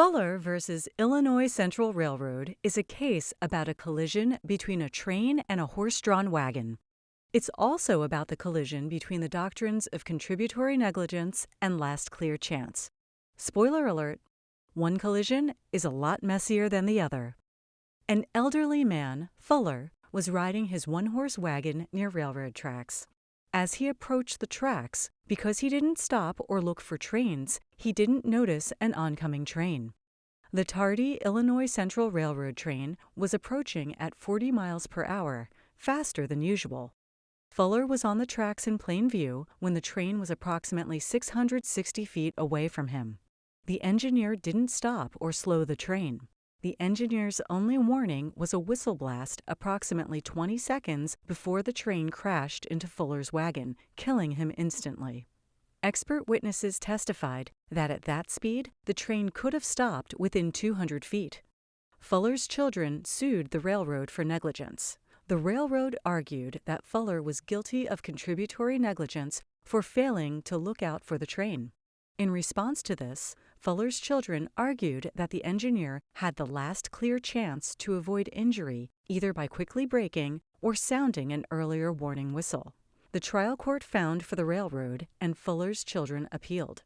Fuller versus Illinois Central Railroad is a case about a collision between a train and a horse-drawn wagon. It's also about the collision between the doctrines of contributory negligence and last clear chance. Spoiler alert, one collision is a lot messier than the other. An elderly man, Fuller, was riding his one-horse wagon near railroad tracks. As he approached the tracks, because he didn't stop or look for trains, he didn't notice an oncoming train. The tardy Illinois Central Railroad train was approaching at 40 miles per hour, faster than usual. Fuller was on the tracks in plain view when the train was approximately 660 feet away from him. The engineer didn't stop or slow the train. The engineer's only warning was a whistle blast approximately 20 seconds before the train crashed into Fuller's wagon, killing him instantly. Expert witnesses testified that at that speed, the train could have stopped within 200 feet. Fuller's children sued the railroad for negligence. The railroad argued that Fuller was guilty of contributory negligence for failing to look out for the train. In response to this, Fuller's children argued that the engineer had the last clear chance to avoid injury either by quickly braking or sounding an earlier warning whistle. The trial court found for the railroad, and Fuller's children appealed.